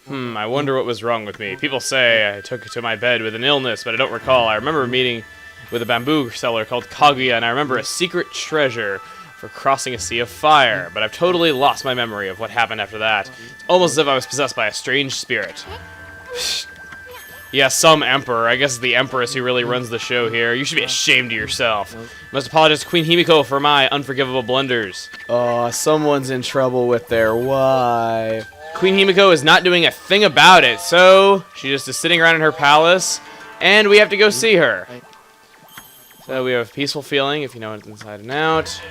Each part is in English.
I wonder what was wrong with me. People say I took to my bed with an illness, but I don't recall. I remember meeting with a bamboo seller called Kaguya, and I remember a secret treasure for crossing a sea of fire, but I've totally lost my memory of what happened after that. It's almost as if I was possessed by a strange spirit. Yeah, some emperor. I guess it's the empress who really runs the show here. You should be ashamed of yourself. I must apologize to Queen Himiko for my unforgivable blunders. Oh, someone's in trouble with their wife. Queen Himiko is not doing a thing about it, so she just is sitting around in her palace, and we have to go see her. So we have a peaceful feeling, if you know it inside and out.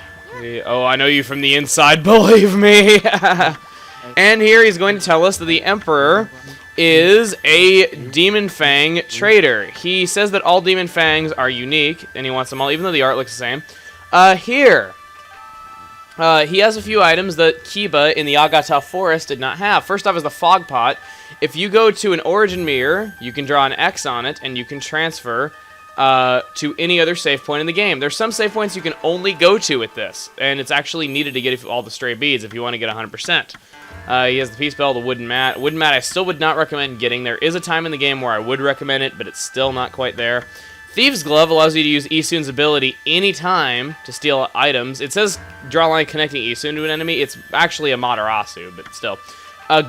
Oh, I know you from the inside, believe me. And here he's going to tell us that the Emperor is a Demon Fang trader. He says that all Demon Fangs are unique, and he wants them all, even though the art looks the same. Here, he has a few items that Kiba in the Agata Forest did not have. First off is the Fog Pot. If you go to an Origin Mirror, you can draw an X on it, and you can transfer to any other save point in the game. There's some save points you can only go to with this, and it's actually needed to get all the stray beads if you want to get 100%. He has the Peace Bell, the Wooden Mat. Wooden Mat I still would not recommend getting. There is a time in the game where I would recommend it, but it's still not quite there. Thieves Glove allows you to use Isun's ability anytime to steal items. It says draw line connecting Isun to an enemy. It's actually a Matarasu, but still.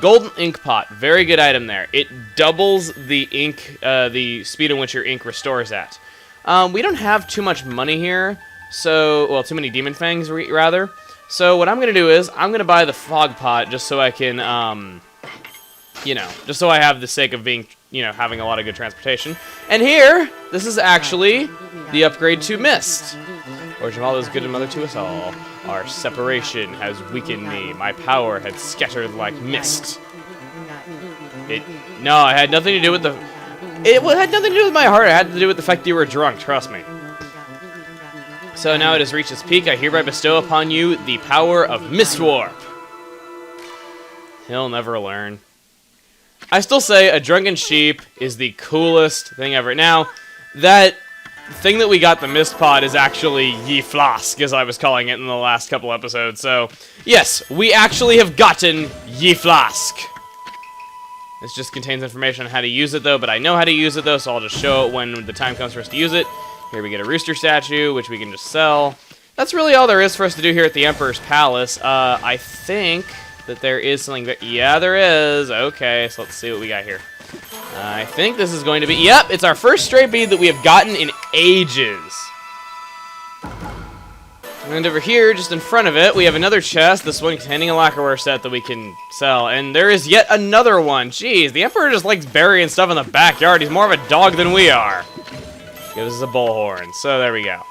Golden Ink Pot, very good item there. It doubles the ink, the speed in which your ink restores at. We don't have too much money here, so, well, too many Demon Fangs, rather. So what I'm going to do is, I'm going to buy the Fog Pot just so I can, you know, just so I have the sake of being, you know, having a lot of good transportation. And here, this is actually the upgrade to Mist. Or Jamal is good and mother to us all. Our separation has weakened me. My power had scattered like mist. No, it had nothing to do with the... It had nothing to do with my heart. It had to do with the fact that you were drunk, trust me. So now it has reached its peak. I hereby bestow upon you the power of Mist Warp. He'll never learn. I still say a drunken sheep is the coolest thing ever. Now, that thing that we got, the Mist Pod, is actually Ye Flask, as I was calling it in the last couple episodes. So, yes, we actually have gotten Ye Flask. This just contains information on how to use it, though, but I know how to use it, though, so I'll just show it when the time comes for us to use it. Here we get a rooster statue, which we can just sell. That's really all there is for us to do here at the Emperor's Palace. I think that there is something that... Yeah, there is. Okay, so let's see what we got here. I think this is going to be... Yep, it's our first stray bead that we have gotten in ages. And over here, just in front of it, we have another chest, this one containing a lacquerware set that we can sell. And there is yet another one. Jeez, the Emperor just likes burying stuff in the backyard. He's more of a dog than we are. Gives us a bullhorn. So there we go.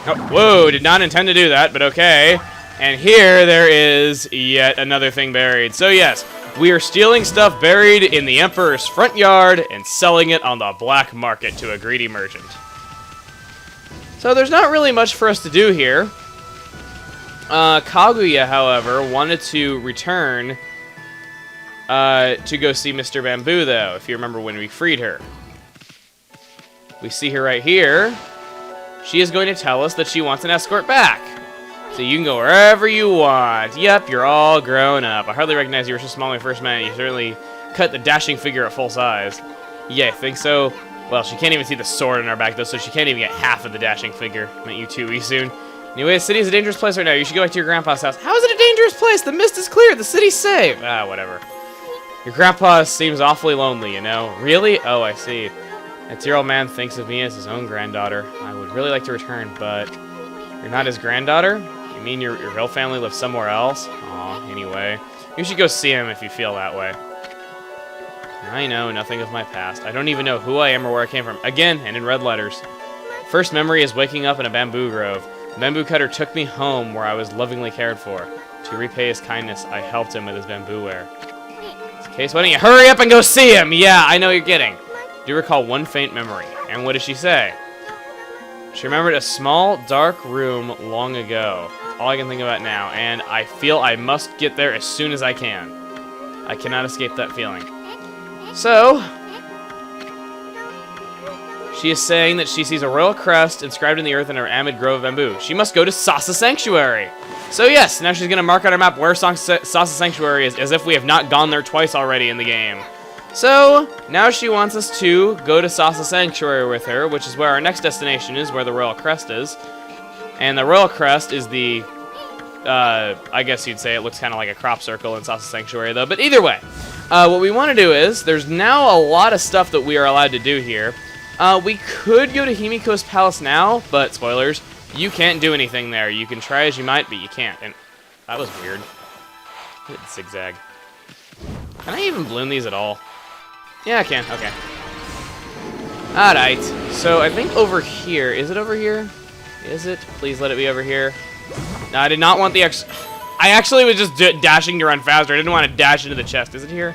Oh, whoa, did not intend to do that, but okay. And here there is yet another thing buried. So yes, we are stealing stuff buried in the Emperor's front yard and selling it on the black market to a greedy merchant. So there's not really much for us to do here. Kaguya, however, wanted to return to go see Mr. Bamboo, though, if you remember when we freed her. We see her right here. She is going to tell us that she wants an escort back. So you can go wherever you want. Yep, you're all grown up. I hardly recognize you were so small when we first met. You certainly cut the dashing figure at full size. Yeah, I think so. Well, she can't even see the sword in our back, though, so she can't even get half of the dashing figure. Met you too soon. Anyway, the city is a dangerous place right now. You should go back to your grandpa's house. How is it a dangerous place? The mist is clear. The city's safe. Ah, whatever. Your grandpa seems awfully lonely, you know. Really? Oh, I see. That dear old man thinks of me as his own granddaughter. I would really like to return, but you're not his granddaughter? You mean your real family lives somewhere else? Aw, anyway. You should go see him if you feel that way. I know nothing of my past. I don't even know who I am or where I came from. Again, and in red letters. First memory is waking up in a bamboo grove. The bamboo cutter took me home where I was lovingly cared for. To repay his kindness, I helped him with his bamboo ware. Okay, so why don't you hurry up and go see him? Yeah, I know you're getting. Do recall one faint memory. And what did she say? She remembered a small, dark room long ago. All I can think about now. And I feel I must get there as soon as I can. I cannot escape that feeling. So, She is saying that she sees a royal crest inscribed in the earth in her amid grove of bamboo. She must go to Sasa Sanctuary. So yes, now she's going to mark on her map where Sasa Sanctuary is, as if we have not gone there twice already in the game. So, now she wants us to go to Sasa Sanctuary with her, which is where our next destination is, where the royal crest is. And the royal crest is the, I guess you'd say it looks kind of like a crop circle in Sasa Sanctuary, though. But either way, what we want to do is, there's now a lot of stuff that we are allowed to do here. We could go to Himiko's palace now, but spoilers, you can't do anything there. You can try as you might, but you can't. And that was weird. Hit zigzag. Can I even bloom these at all? Yeah, I can. Okay. Alright. So I think over here. Is it over here? Is it? Please let it be over here. No, I did not want the I actually was just dashing to run faster. I didn't want to dash into the chest. Is it here?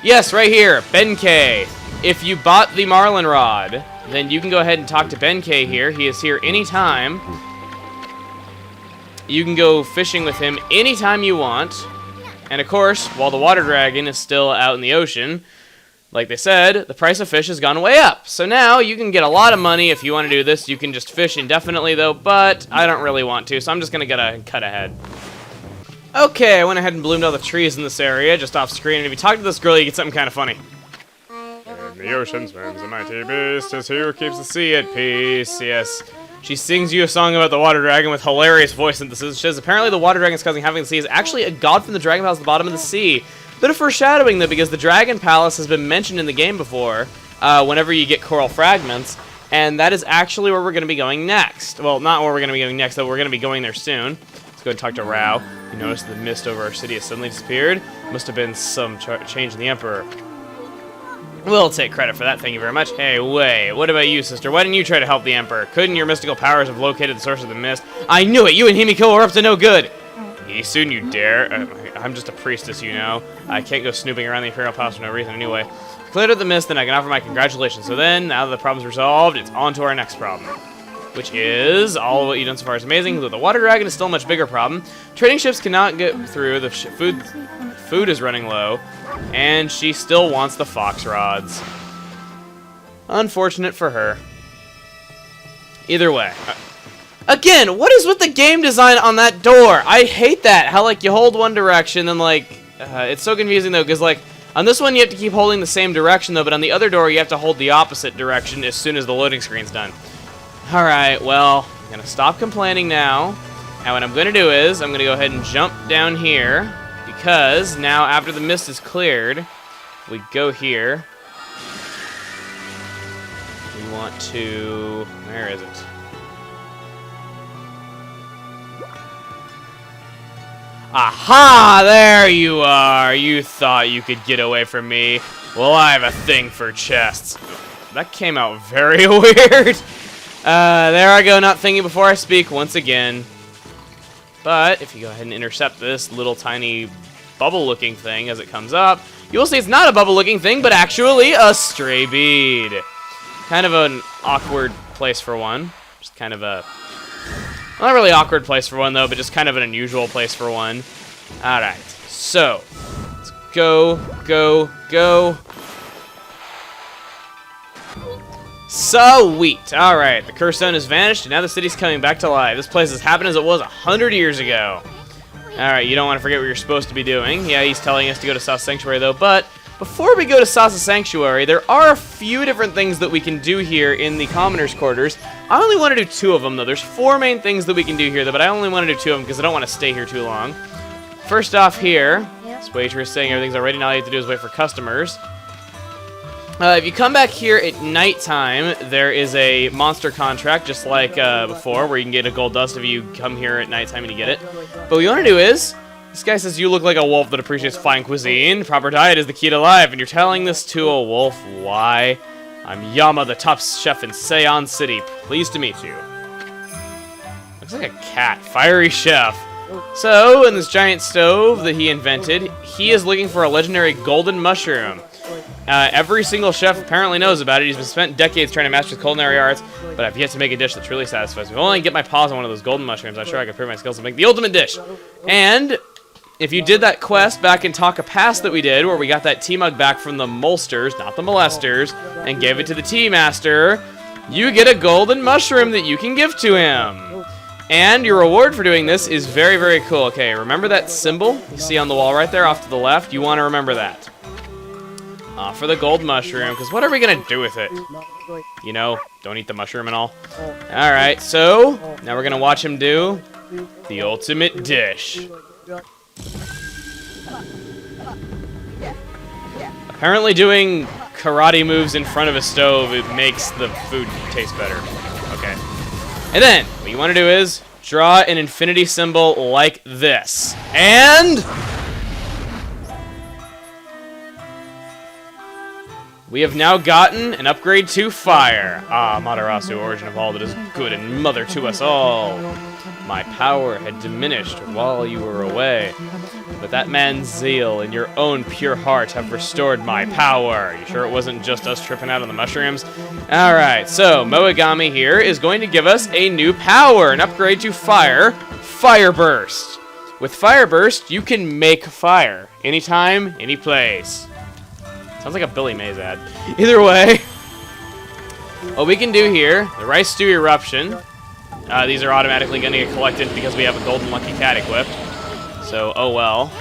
Yes, right here. Benkei. If you bought the Marlin Rod, then you can go ahead and talk to Benkei here. He is here anytime. You can go fishing with him anytime you want. And of course, while the water dragon is still out in the ocean, like they said, the price of fish has gone way up. So now you can get a lot of money if you want to do this. You can just fish indefinitely though, but I don't really want to, so I'm just going to cut ahead. Okay, I went ahead and bloomed all the trees in this area, just off screen, and if you talk to this girl, you get something kind of funny. In the ocean swims a mighty beast, as he who keeps the sea at peace. Yes. She sings you a song about the water dragon with hilarious voice synthesis. She says, apparently the water dragon's causing havoc in the sea is actually a god from the dragon palace at the bottom of the sea. Bit of foreshadowing, though, because the Dragon Palace has been mentioned in the game before, whenever you get coral fragments, and that is actually where we're going to be going next. Well, not where we're going to be going next, though. We're going to be going there soon. Let's go and talk to Rao. You notice the mist over our city has suddenly disappeared. Must have been some change in the Emperor. We'll take credit for that, thank you very much. Hey, wait, what about you, sister? Why didn't you try to help the Emperor? Couldn't your mystical powers have located the source of the mist? I knew it! You and Himiko are up to no good! Soon you dare. I'm just a priestess, you know. I can't go snooping around the Imperial Palace for no reason anyway. Cleared up the mist, then I can offer my congratulations. So then, now that the problem's resolved, it's on to our next problem. Which is, all of what you've done so far is amazing, though the water dragon is still a much bigger problem. Trading ships cannot get through, the food is running low, and she still wants the fox rods. Unfortunate for her. Either way. Again, what is with the game design on that door? I hate that. How, like, you hold one direction, then, like, it's so confusing, though, because, like, on this one you have to keep holding the same direction, though, but on the other door you have to hold the opposite direction as soon as the loading screen's done. Alright, well, I'm going to stop complaining now, and what I'm going to do is, I'm going to go ahead and jump down here, because now, after the mist is cleared, we go here. We want to... where is it? Aha! There you are! You thought you could get away from me. Well, I have a thing for chests. That came out very weird. There I go, not thinking before I speak once again. But, if you go ahead and intercept this little tiny bubble-looking thing as it comes up, you will see it's not a bubble-looking thing, but actually a stray bead. Kind of an awkward place for one. Just kind of a... not really awkward place for one, though, but just kind of an unusual place for one. Alright, so, let's go. Sweet. Alright, the cursed stone has vanished, and now the city's coming back to life. This place has happened as it was 100 years ago. Alright, you don't want to forget what you're supposed to be doing. Yeah, he's telling us to go to Sasa Sanctuary, though, but before we go to Sasa Sanctuary, there are a few different things that we can do here in the Commoner's Quarters. I only want to do 2 of them, though. There's 4 main things that we can do here, though, but I only want to do 2 of them because I don't want to stay here too long. First off here, this waitress saying everything's already, now all you have to do is wait for customers. If you come back here at nighttime, there is a monster contract, just like before, where you can get a gold dust if you come here at nighttime and you get it. But what you want to do is, this guy says you look like a wolf that appreciates fine cuisine. Proper diet is the key to life, and you're telling this to a wolf. Why? I'm Yama, the top chef in Sei-An City. Pleased to meet you. Looks like a cat. Fiery chef. So, in this giant stove that he invented, he is looking for a legendary golden mushroom. Every single chef apparently knows about it. He's been spent decades trying to master his culinary arts, but I've yet to make a dish that truly satisfies me. If only I get my paws on one of those golden mushrooms, I'm sure I could prove my skills to make the ultimate dish. And if you did that quest back in Taka Pass that we did, where we got that tea mug back from the molesters, not the molesters, and gave it to the tea master, you get a golden mushroom that you can give to him. And your reward for doing this is very, very cool. Okay, remember that symbol you see on the wall right there off to the left? You want to remember that. For the gold mushroom, because what are we going to do with it? You know, don't eat the mushroom and all. Alright, so now we're going to watch him do the ultimate dish. Apparently doing karate moves in front of a stove, it makes the food taste better. Okay. And then, what you want to do is draw an infinity symbol like this. And we have now gotten an upgrade to fire. Ah, Matarasu, origin of all that is good and mother to us all. My power had diminished while you were away, but that man's zeal and your own pure heart have restored my power. You sure it wasn't just us tripping out on the mushrooms? Alright, so Moegami here is going to give us a new power, an upgrade to fire, Fire Burst. With Fire Burst, you can make fire, anytime, any place. Sounds like a Billy Mays ad. Either way, what we can do here, the Rice Stew Eruption. These are automatically going to get collected because we have a Golden Lucky Cat equipped. So, oh well.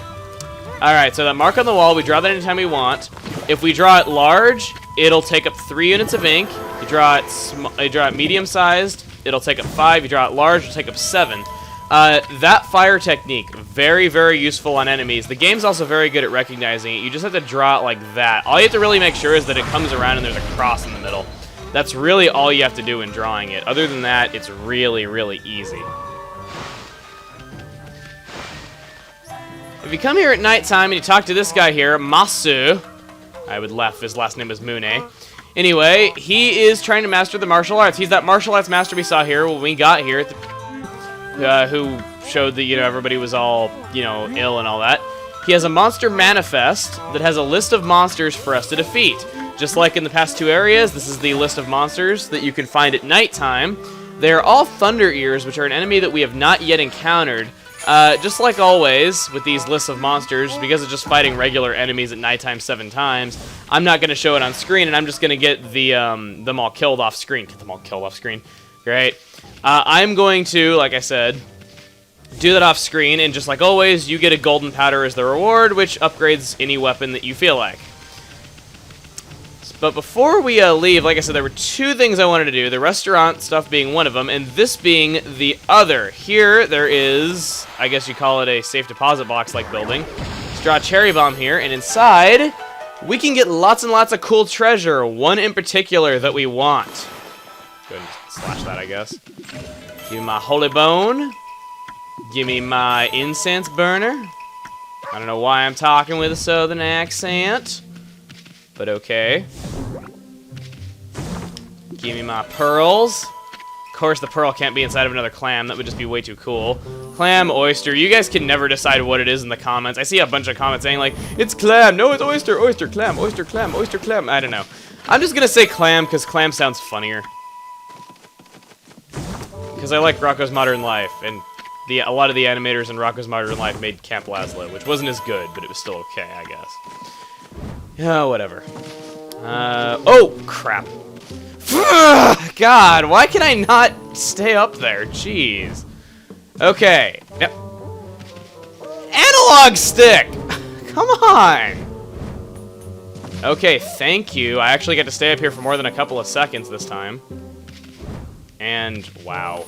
Alright, so that mark on the wall, we draw that anytime we want. If we draw it large, it'll take up 3 units of ink. You draw it medium-sized, it'll take up 5. You draw it large, it'll take up 7. That fire technique, very, very useful on enemies. The game's also very good at recognizing it. You just have to draw it like that. All you have to really make sure is that it comes around and there's a cross in the middle. That's really all you have to do in drawing it. Other than that, it's really, really easy. If you come here at nighttime and you talk to this guy here, Masu, I would laugh if his last name was Mune. Anyway, he is trying to master the martial arts. He's that martial arts master we saw here when we got here at the who showed that, you know, everybody was all, you know, ill and all that. He has a monster manifest that has a list of monsters for us to defeat. Just like in the past 2 areas, this is the list of monsters that you can find at nighttime. They are all Thunder Ears, which are an enemy that we have not yet encountered. Just like always with these lists of monsters, because it's just fighting regular enemies at nighttime 7 times, I'm not going to show it on screen, and I'm just going to get them all killed off screen. Get them all killed off screen. Great. I'm going to, like I said, do that off screen, and just like always, you get a golden powder as the reward, which upgrades any weapon that you feel like. But before we leave, like I said, there were 2 things I wanted to do, the restaurant stuff being one of them, and this being the other. Here, there is, I guess you call it a safe deposit box-like building. Let's draw a cherry bomb here, and inside, we can get lots and lots of cool treasure, one in particular that we want. Go ahead and slash that, I guess. Give me my holy bone. Give me my incense burner. I don't know why I'm talking with a southern accent, but okay. Give me my pearls. Of course, the pearl can't be inside of another clam. That would just be way too cool. Clam, oyster. You guys can never decide what it is in the comments. I see a bunch of comments saying, like, it's clam. No, it's oyster. Oyster, clam, oyster, clam, oyster, clam. I don't know. I'm just going to say clam because clam sounds funnier. Because I like Rocko's Modern Life. And a lot of the animators in Rocko's Modern Life made Camp Lazlo, which wasn't as good, but it was still okay, I guess. Yeah, whatever. Oh, crap. God, why can I not stay up there? Jeez. Okay. Yep. Analog stick! Come on! Okay, thank you. I actually get to stay up here for more than a couple of seconds this time. And, wow.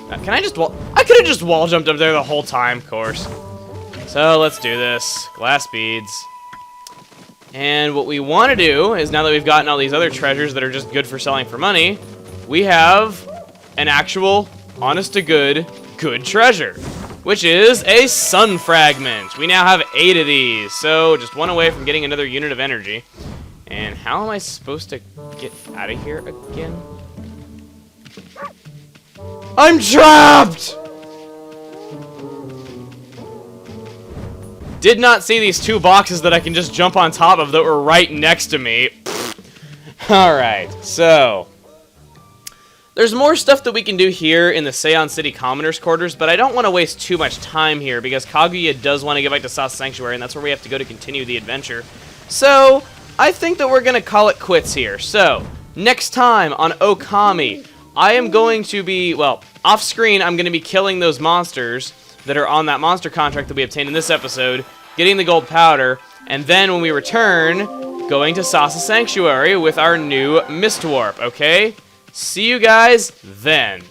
Can I just I could have just wall jumped up there the whole time, of course. So, let's do this. Glass beads. And what we want to do is, now that we've gotten all these other treasures that are just good for selling for money, we have an actual, honest-to-good, good treasure, which is a sun fragment. We now have 8 of these, so just 1 away from getting another unit of energy. And how am I supposed to get out of here again? I'm trapped! Did not see these 2 boxes that I can just jump on top of that were right next to me. Alright, so there's more stuff that we can do here in the Sei-An City Commoner's Quarters, but I don't want to waste too much time here because Kaguya does want to get back to Sauce Sanctuary, and that's where we have to go to continue the adventure. So I think that we're going to call it quits here. So Next time on Okami, I am going to be, well, off screen, I'm going to be killing those monsters that are on that monster contract that we obtained in this episode, getting the gold powder, and then when we return, going to Sasa Sanctuary with our new Mist Warp, okay? See you guys then.